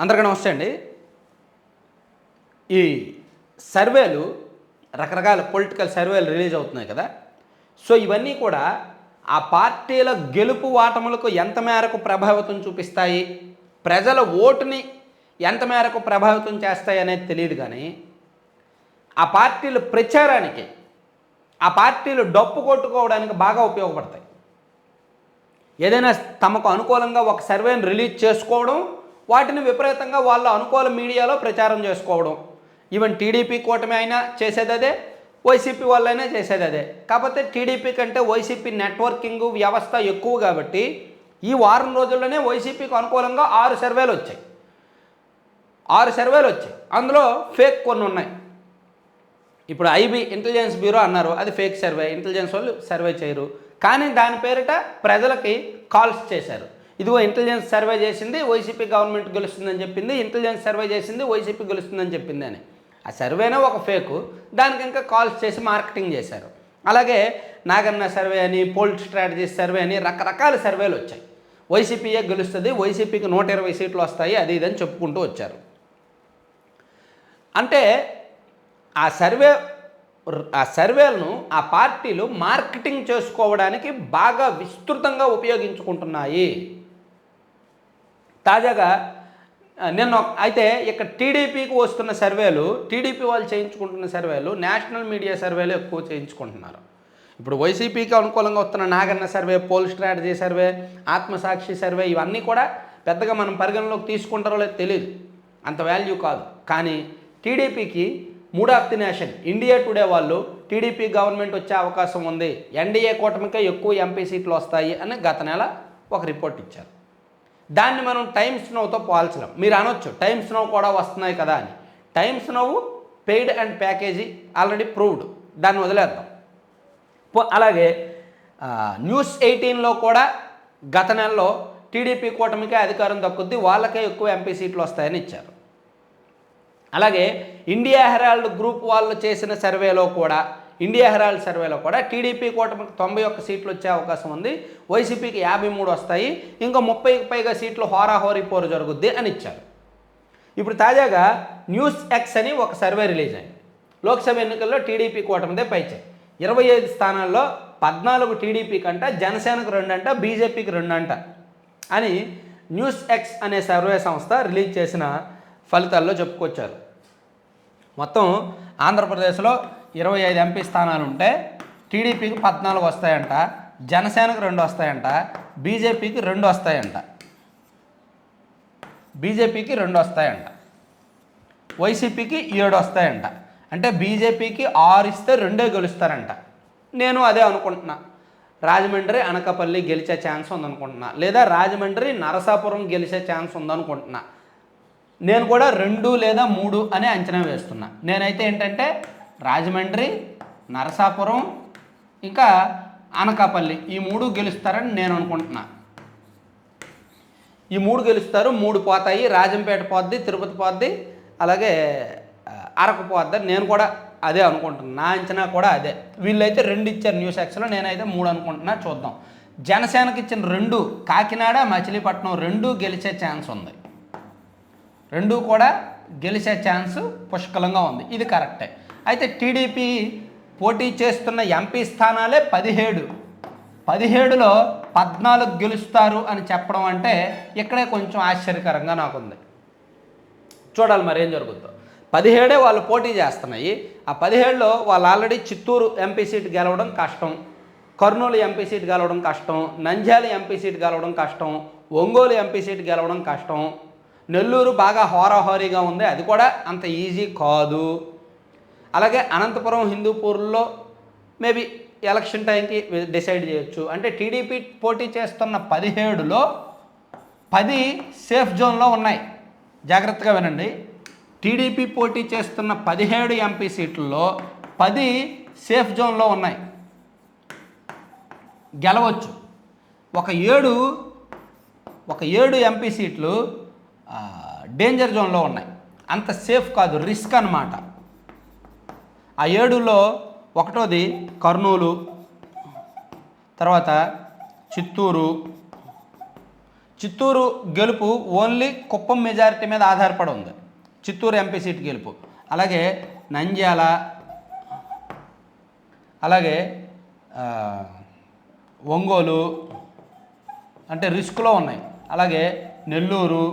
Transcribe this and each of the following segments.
అందరికీ నమస్తే అండి. ఈ సర్వేలు రకరకాల పొలిటికల్ సర్వేలు రిలీజ్ అవుతున్నాయి కదా. సో ఇవన్నీ కూడా ఆ పార్టీల గెలుపు వాటములకు ఎంత మేరకు ప్రభావితం చూపిస్తాయి, ప్రజల ఓటుని ఎంత మేరకు ప్రభావితం చేస్తాయి అనేది తెలియదు. కానీ ఆ పార్టీల ప్రచారానికి, ఆ పార్టీలు డప్పు కొట్టుకోవడానికి బాగా ఉపయోగపడతాయి. ఏదైనా తమకు అనుకూలంగా ఒక సర్వేని రిలీజ్ చేసుకోవడం, వాటిని విపరీతంగా వాళ్ళ అనుకూల మీడియాలో ప్రచారం చేసుకోవడం. ఈవెన్ టీడీపీ కూటమి అయినా చేసేది అదే, వైసీపీ వాళ్ళైనా చేసేది అదే. కాకపోతే టీడీపీ కంటే వైసీపీ నెట్వర్కింగ్ వ్యవస్థ ఎక్కువ కాబట్టి ఈ వారం రోజుల్లోనే వైసీపీకి అనుకూలంగా 6 సర్వేలు వచ్చాయి. 6 సర్వేలు వచ్చాయి. అందులో ఫేక్ కొన్ని ఉన్నాయి. ఇప్పుడు ఐబీ ఇంటెలిజెన్స్ బ్యూరో అన్నారు, అది ఫేక్ సర్వే, ఇంటెలిజెన్స్ వాళ్ళు సర్వే చేయరు. కానీ దాని పేరిట ప్రజలకి కాల్స్ చేశారు. ఇదిగో ఇంటెలిజెన్స్ సర్వే చేసింది, వైసీపీ గవర్నమెంట్ గెలుస్తుందని చెప్పింది, ఇంటెలిజెన్స్ సర్వే చేసింది, వైసీపీ గెలుస్తుందని చెప్పింది అని. ఆ సర్వేనే ఒక ఫేకు, దానికి ఇంకా కాల్స్ చేసి మార్కెటింగ్ చేశారు. అలాగే నాగన్న సర్వే అని, పోల్ స్ట్రాటజీస్ సర్వే అని రకరకాల సర్వేలు వచ్చాయి. వైసీపీయే గెలుస్తుంది, వైసీపీకి 120 సీట్లు వస్తాయి, అది ఇదని చెప్పుకుంటూ వచ్చారు. అంటే ఆ సర్వేలను ఆ పార్టీలు మార్కెటింగ్ చేసుకోవడానికి బాగా విస్తృతంగా ఉపయోగించుకుంటున్నాయి. తాజాగా నిన్న అయితే ఇక్కడ టీడీపీకి వస్తున్న సర్వేలు, టీడీపీ వాళ్ళు చేయించుకుంటున్న సర్వేలు, నేషనల్ మీడియా సర్వేలు ఎక్కువ చేయించుకుంటున్నారు. ఇప్పుడు వైసీపీకి అనుకూలంగా వస్తున్న Naganna survey, poll strategy survey, Aatmasakshi survey, ఇవన్నీ కూడా పెద్దగా మనం పరిగణలోకి తీసుకుంటారో లేదో తెలియదు, అంత వాల్యూ కాదు. కానీ టీడీపీకి mood of the nation, India today వాళ్ళు టీడీపీ గవర్నమెంట్ వచ్చే అవకాశం ఉంది, ఎన్డీఏ కూటమికే ఎక్కువ ఎంపీ సీట్లు వస్తాయి అని గత నెల ఒక రిపోర్ట్ ఇచ్చారు. దాన్ని మనం టైమ్స్ నౌతో పోల్చలేం. మీరు అనొచ్చు టైమ్స్ నౌ కూడా వస్తున్నాయి కదా అని. Times now paid and package already proved, దాన్ని వదిలేద్దాం. అలాగే న్యూస్ 18లో కూడా గత నెలలో టీడీపీ కూటమికే అధికారం దక్కుద్ది, వాళ్ళకే ఎక్కువ ఎంపీ సీట్లు వస్తాయని ఇచ్చారు. అలాగే ఇండియా హెరాల్డ్ గ్రూప్ వాళ్ళు చేసిన సర్వేలో కూడా, ఇండియా హెరాల్డ్ సర్వేలో కూడా టీడీపీ కూటమికి 91 సీట్లు వచ్చే అవకాశం ఉంది, వైసీపీకి 53 వస్తాయి, ఇంకా 30కి పైగా సీట్లు హోరాహోరీ పోరు జరుగుద్ది అని ఇచ్చారు. ఇప్పుడు తాజాగా న్యూస్ ఎక్స్ అని ఒక సర్వే రిలీజ్ అయింది. లోక్సభ ఎన్నికల్లో టీడీపీ కూటమిదే పైచే. 25 స్థానాల్లో 14 టీడీపీ కంట, జనసేనకు 2 అంట, బీజేపీకి 2 అంట అని న్యూస్ ఎక్స్ అనే సర్వే సంస్థ రిలీజ్ చేసిన ఫలితాల్లో చెప్పుకొచ్చారు. మొత్తం ఆంధ్రప్రదేశ్లో 25 ఎంపీ స్థానాలు ఉంటే టీడీపీకి 14 వస్తాయంట, జనసేనకు 2 వస్తాయంట, బీజేపీకి 2 వస్తాయంట, బీజేపీకి 2 వస్తాయంట, వైసీపీకి 7 వస్తాయంట. అంటే బీజేపీకి 6 ఇస్తే 2 గెలుస్తారంట. నేను అదే అనుకుంటున్నా, రాజమండ్రి అనకాపల్లి గెలిచే ఛాన్స్ ఉందనుకుంటున్నా, లేదా రాజమండ్రి నరసాపురం గెలిచే ఛాన్స్ ఉందనుకుంటున్నా. నేను కూడా 2 లేదా 3 అని అంచనా వేస్తున్నా. నేనైతే ఏంటంటే రాజమండ్రి, నరసాపురం, ఇంకా అనకాపల్లి ఈ 3 గెలుస్తారని నేను అనుకుంటున్నా. ఈ 3 గెలుస్తారు, 3 పోతాయి. రాజంపేట పోద్ది, తిరుపతి పోద్ది, అలాగే అరకు పోద్ది. నేను కూడా అదే అనుకుంటున్నా, నా అంచనా కూడా అదే. వీళ్ళైతే 2 ఇచ్చారు న్యూస్ ఎక్స్లో, నేనైతే 3 అనుకుంటున్నా. చూద్దాం. జనసేనకి ఇచ్చిన 2, కాకినాడ, మచిలీపట్నం 2 గెలిచే ఛాన్స్ ఉంది. 2 కూడా గెలిచే ఛాన్స్ పుష్కలంగా ఉంది. ఇది కరెక్టే. అయితే టీడీపీ పోటీ చేస్తున్న ఎంపీ స్థానాలే 17. 17లో 14 గెలుస్తారు అని చెప్పడం అంటే ఇక్కడే కొంచెం ఆశ్చర్యకరంగా నాకుంది. చూడాలి మరి ఏం జరుగుతుందో. 17 వాళ్ళు పోటీ చేస్తున్నాయి. ఆ 17లో వాళ్ళు ఆల్రెడీ చిత్తూరు ఎంపీ సీట్ గెలవడం కష్టం, కర్నూలు ఎంపీ సీట్ గెలవడం కష్టం, నంద్యాల ఎంపీ సీట్ గెలవడం కష్టం, ఒంగోలు ఎంపీ సీట్ గెలవడం కష్టం, నెల్లూరు బాగా హోరాహోరీగా ఉంది, అది కూడా అంత ఈజీ కాదు. అలాగే అనంతపురం, హిందూపూర్లో మేబీ ఎలక్షన్ టైంకి డిసైడ్ చేయొచ్చు. అంటే టీడీపీ పోటీ చేస్తున్న 17లో 10 సేఫ్ జోన్లో ఉన్నాయి. జాగ్రత్తగా వినండి. టీడీపీ పోటీ చేస్తున్న 17 ఎంపీ సీట్లలో 10 సేఫ్ జోన్లో ఉన్నాయి, గెలవచ్చు. ఒక 7 ఎంపీ సీట్లు డేంజర్ జోన్లో ఉన్నాయి, అంత సేఫ్ కాదు, రిస్క్ అన్నమాట. ఆ 7లో 1వది కర్నూలు, తర్వాత చిత్తూరు, చిత్తూరు గెలుపు ఓన్లీ కుప్పం మెజారిటీ మీద ఆధారపడి ఉంది, చిత్తూరు ఎంపీ సీట్ గెలుపు. అలాగే నంద్యాల, అలాగే ఒంగోలు అంటే రిస్క్లో ఉన్నాయి, అలాగే నెల్లూరు,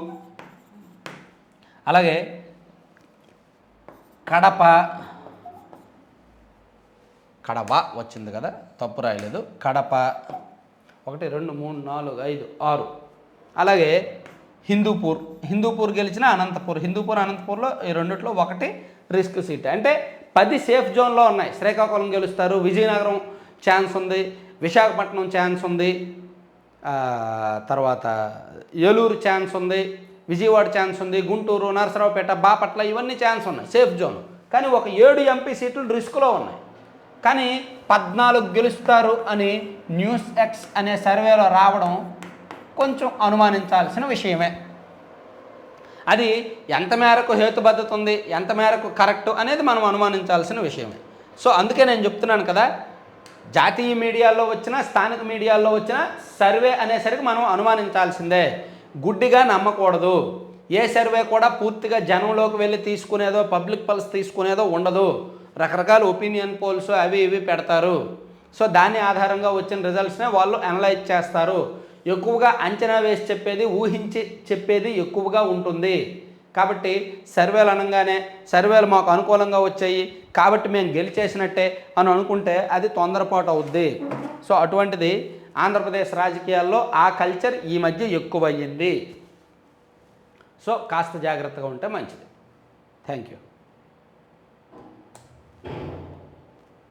అలాగే కడప వచ్చింది కదా, తప్పు రాయలేదు, కడప 1 2 3 4 5 6, అలాగే హిందూపూర్ గెలిచిన అనంతపూర్లో ఈ రెండిట్లో ఒకటి రిస్క్ సీట్. అంటే 10 సేఫ్ జోన్లో ఉన్నాయి. శ్రీకాకుళం గెలుస్తారు, విజయనగరం ఛాన్స్ ఉంది, విశాఖపట్నం ఛాన్స్ ఉంది, తర్వాత ఏలూరు ఛాన్స్ ఉంది, విజయవాడ ఛాన్స్ ఉంది, గుంటూరు, నరసరావుపేట, బాపట్ల ఇవన్నీ ఛాన్స్ ఉన్నాయి సేఫ్ జోన్. కానీ ఒక 7 ఎంపీ సీట్లు రిస్క్లో ఉన్నాయి. కానీ 14 గెలుస్తారు అని న్యూస్ ఎక్స్ అనే సర్వేలో రావడం కొంచెం అనుమానించాల్సిన విషయమే. అది ఎంత మేరకు హేతుబద్ధత ఉంది, ఎంత మేరకు కరెక్ట్ అనేది మనం అనుమానించాల్సిన విషయమే. సో అందుకే నేను చెప్తున్నాను కదా, జాతీయ మీడియాల్లో వచ్చిన, స్థానిక మీడియాల్లో వచ్చిన సర్వే అనేసరికి మనం అనుమానించాల్సిందే, గుడ్డిగా నమ్మకూడదు. ఏ సర్వే కూడా పూర్తిగా జనంలోకి వెళ్ళి తీసుకునేదో, పబ్లిక్ పల్స్ తీసుకునేదో ఉండదు. రకరకాల ఒపీనియన్ పోల్స్ అవి ఇవి పెడతారు. సో దాని ఆధారంగా వచ్చిన రిజల్ట్స్నే వాళ్ళు అనలైజ్ చేస్తారు. ఎక్కువగా అంచనా వేసి చెప్పేది, ఊహించి చెప్పేది ఎక్కువగా ఉంటుంది. కాబట్టి సర్వేలు అనగానే సర్వేలు మాకు అనుకూలంగా వచ్చాయి కాబట్టి మేము గెలిచేసినట్టే అని అనుకుంటే అది తొందరపాటు అవుద్ది. సో అటువంటిది ఆంధ్రప్రదేశ్ రాజకీయాల్లో ఆ కల్చర్ ఈ మధ్య ఎక్కువయ్యింది. సో కాస్త జాగ్రత్తగా ఉంటే మంచిది. Thank you.